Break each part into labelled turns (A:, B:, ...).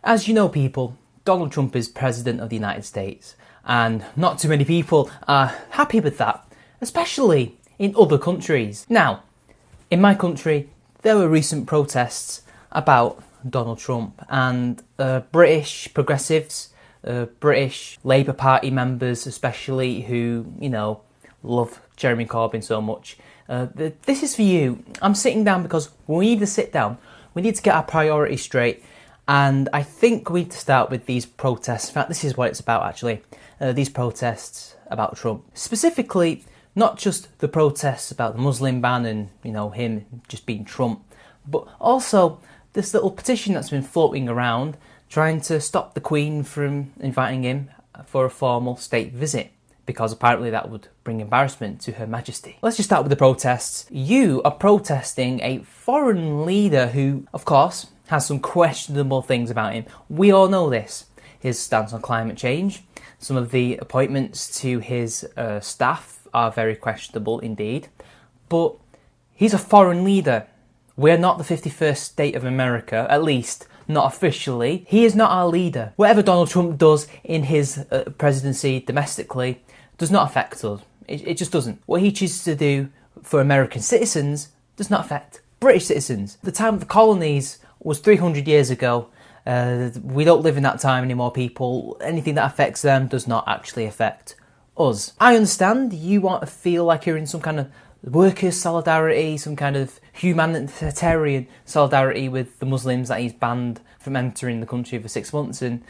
A: As you know, people, Donald Trump is President of the United States, and not too many people are happy with that, especially in other countries. Now, in my country, there were recent protests about Donald Trump, and British progressives, British Labour Party members especially, who, love Jeremy Corbyn so much. This is for you. I'm sitting down because we need to sit down. We need to get our priorities straight. And I think we need to start with these protests. In fact, this is what it's about, actually. These protests about Trump. Specifically, not just the protests about the Muslim ban and, him just being Trump, but also this little petition that's been floating around trying to stop the Queen from inviting him for a formal state visit, because apparently that would bring embarrassment to Her Majesty. Let's just start with the protests. You are protesting a foreign leader who, of course, has some questionable things about him. We all know this. His stance on climate change. Some of the appointments to his staff are very questionable indeed. But he's a foreign leader. We're not the 51st state of America, at least not officially. He is not our leader. Whatever Donald Trump does in his presidency domestically does not affect us. It just doesn't. What he chooses to do for American citizens does not affect British citizens. The time of the colonies was 300 years ago. We don't live in that time anymore, people. Anything that affects them does not actually affect us. I understand you want to feel like you're in some kind of workers' solidarity, some kind of humanitarian solidarity with the Muslims that he's banned from entering the country for 6 months, and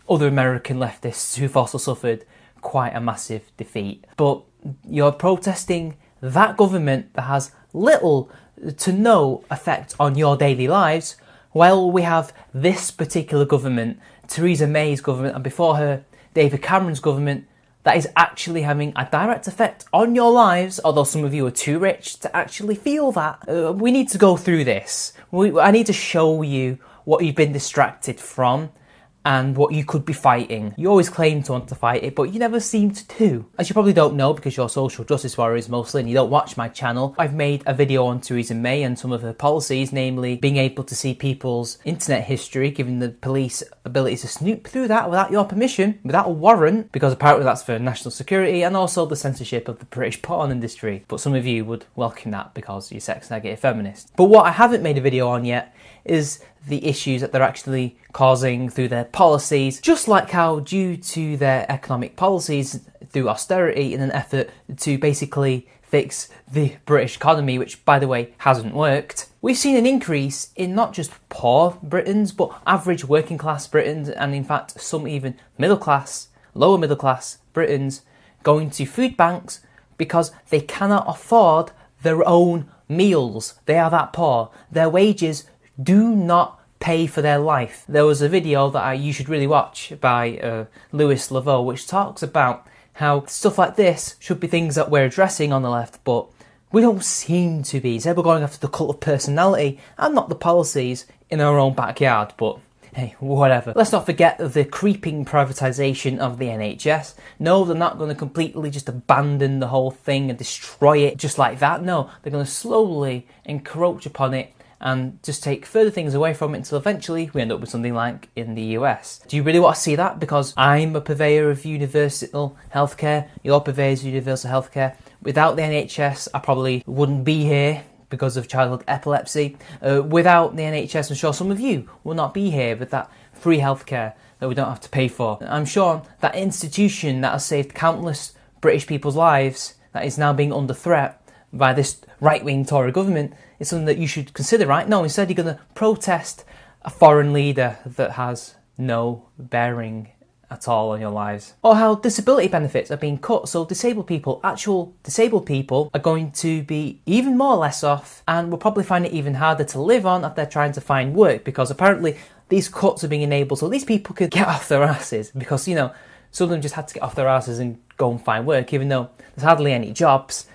A: other American leftists who've also suffered quite a massive defeat. But you're protesting that government that has little to no effect on your daily lives, while we have this particular government, Theresa May's government, and before her, David Cameron's government, that is actually having a direct effect on your lives, although some of you are too rich to actually feel that. We need to go through this. I need to show you what you've been distracted from and what you could be fighting. You always claim to want to fight it, but you never seem to do. As you probably don't know, because you're social justice warriors mostly and you don't watch my channel, I've made a video on Theresa May and some of her policies, namely being able to see people's internet history, giving the police ability to snoop through that without your permission, without a warrant, because apparently that's for national security, and also the censorship of the British porn industry. But some of you would welcome that because you're sex negative feminists. But what I haven't made a video on yet is the issues that they're actually causing through their policies, just like how, due to their economic policies through austerity in an effort to basically fix the British economy, which by the way hasn't worked, we've seen an increase in not just poor Britons but average working class Britons, and in fact some even middle class, lower middle class Britons going to food banks because they cannot afford their own meals. They are that poor. Their wages do not pay for their life. There was a video that you should really watch by Louis Laveau, which talks about how stuff like this should be things that we're addressing on the left, but we don't seem to be. Instead, we're going after the cult of personality and not the policies in our own backyard, but hey, whatever. Let's not forget the creeping privatisation of the NHS. No, they're not going to completely just abandon the whole thing and destroy it just like that. No, they're going to slowly encroach upon it and just take further things away from it until eventually we end up with something like in the US. Do you really want to see that? Because I'm a purveyor of universal healthcare, you're purveyors of universal healthcare. Without the NHS, I probably wouldn't be here because of childhood epilepsy. Without the NHS, I'm sure some of you will not be here with that free healthcare that we don't have to pay for. I'm sure that institution that has saved countless British people's lives, that is now being under threat by this right-wing Tory government, is something that you should consider, right? No, instead you're going to protest a foreign leader that has no bearing at all on your lives. Or how disability benefits are being cut, so actual disabled people are going to be even more less off and will probably find it even harder to live on if they're trying to find work, because apparently these cuts are being enabled so these people could get off their asses, because, some of them just had to get off their asses and go and find work, even though there's hardly any jobs.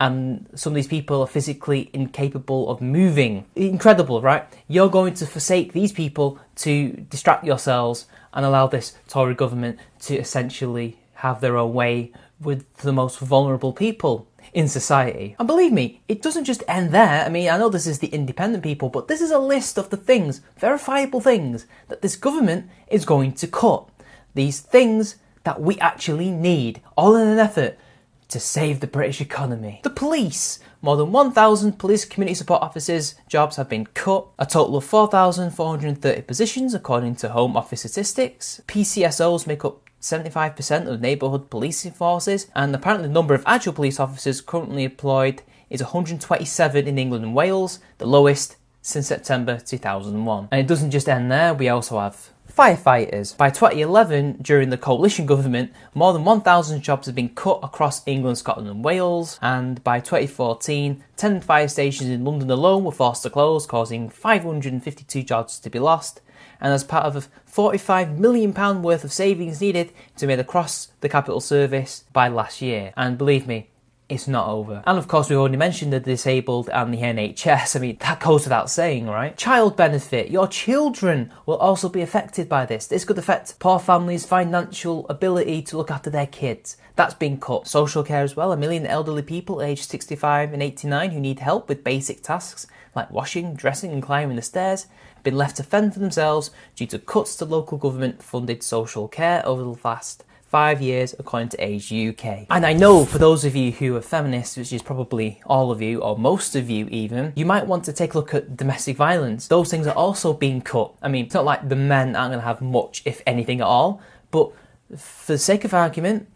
A: And some of these people are physically incapable of moving. Incredible, right? You're going to forsake these people to distract yourselves and allow this Tory government to essentially have their own way with the most vulnerable people. in society. And believe me, it doesn't just end there. I mean, I know this is the independent people, but this is a list of the things, verifiable things, that this government is going to cut. These things that we actually need, all in an effort to save the British economy. The police. More than 1,000 police community support officers' jobs have been cut. A total of 4,430 positions, according to Home Office statistics. PCSOs make up 75% of neighbourhood policing forces, and apparently the number of actual police officers currently employed is 127 in England and Wales, the lowest since September 2001. And it doesn't just end there, we also have firefighters. By 2011, during the coalition government, more than 1,000 jobs had been cut across England, Scotland and Wales, and by 2014, 10 fire stations in London alone were forced to close, causing 552 jobs to be lost. And as part of a £45 million worth of savings needed to be made across the capital service by last year. And believe me, it's not over. And of course, we've already mentioned the disabled and the NHS. I mean, that goes without saying, right? Child benefit. Your children will also be affected by this. This could affect poor families' financial ability to look after their kids. That's been cut. Social care as well. 1 million elderly people aged 65 and 89 who need help with basic tasks like washing, dressing and climbing the stairs have been left to fend for themselves due to cuts to local government funded social care over the last 5 years, according to Age UK. And I know for those of you who are feminists, which is probably all of you, or most of you even, you might want to take a look at domestic violence. Those things are also being cut. I mean, it's not like the men aren't going to have much, if anything at all, but for the sake of argument,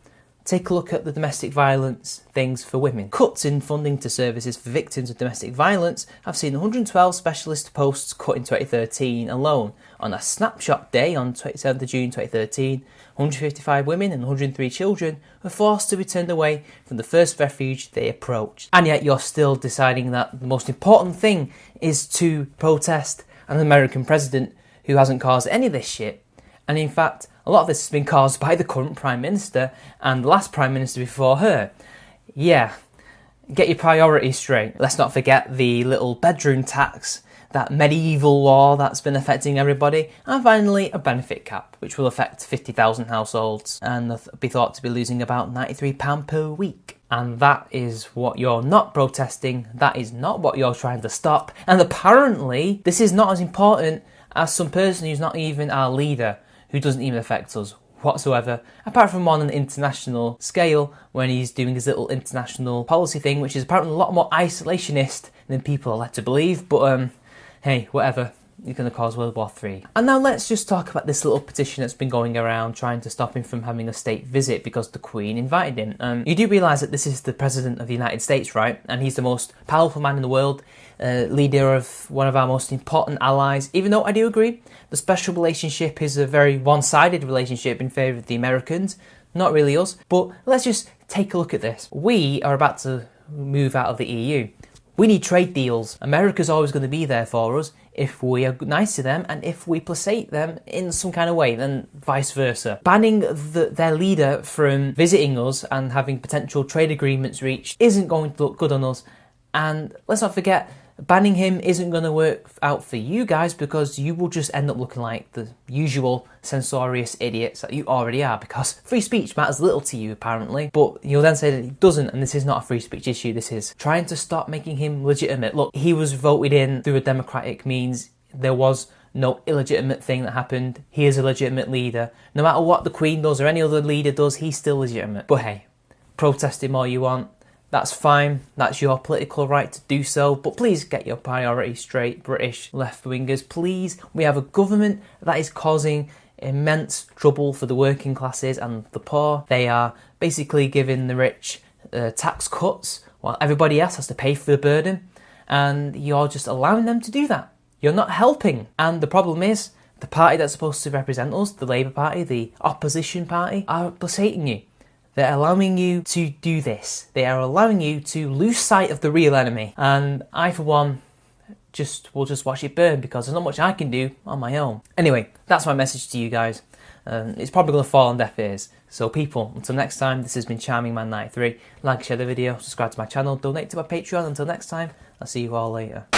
A: take a look at the domestic violence things for women. Cuts in funding to services for victims of domestic violence have seen 112 specialist posts cut in 2013 alone. On a snapshot day on 27th of June 2013, 155 women and 103 children were forced to be turned away from the first refuge they approached. And yet you're still deciding that the most important thing is to protest an American president who hasn't caused any of this shit. And in fact, a lot of this has been caused by the current Prime Minister and the last Prime Minister before her. Yeah, get your priorities straight. Let's not forget the little bedroom tax, that medieval law that's been affecting everybody, and finally a benefit cap, which will affect 50,000 households and be thought to be losing about £93 per week. And that is what you're not protesting, that is not what you're trying to stop, and apparently this is not as important as some person who's not even our leader, who doesn't even affect us whatsoever, apart from on an international scale when he's doing his little international policy thing, which is apparently a lot more isolationist than people are led to believe, but hey, whatever, he's going to cause World War III. And now let's just talk about this little petition that's been going around trying to stop him from having a state visit because the Queen invited him. You do realise that this is the President of the United States, right? And he's the most powerful man in the world, leader of one of our most important allies, even though I do agree the special relationship is a very one-sided relationship in favour of the Americans, not really us. But let's just take a look at this. We are about to move out of the EU. We need trade deals. America's always going to be there for us if we are nice to them and if we placate them in some kind of way, and vice versa. Banning their leader from visiting us and having potential trade agreements reached isn't going to look good on us. And let's not forget, banning him isn't going to work out for you guys because you will just end up looking like the usual censorious idiots that you already are, because free speech matters little to you apparently, but you'll then say that it doesn't, and this is not a free speech issue, this is trying to stop making him legitimate. Look, he was voted in through a democratic means. There was no illegitimate thing that happened. He is a legitimate leader. No matter what the Queen does or any other leader does, he's still legitimate. But hey, protest him all you want. That's fine, that's your political right to do so, but please get your priorities straight, British left-wingers, please. We have a government that is causing immense trouble for the working classes and the poor. They are basically giving the rich tax cuts while everybody else has to pay for the burden, and you're just allowing them to do that. You're not helping. And the problem is, the party that's supposed to represent us, the Labour Party, the opposition party, are placating you. They're allowing you to do this. They are allowing you to lose sight of the real enemy. And I, for one, will just watch it burn because there's not much I can do on my own. Anyway, that's my message to you guys. It's probably going to fall on deaf ears. So people, until next time, this has been Charming Man 93. Like, share the video, subscribe to my channel, donate to my Patreon. Until next time, I'll see you all later.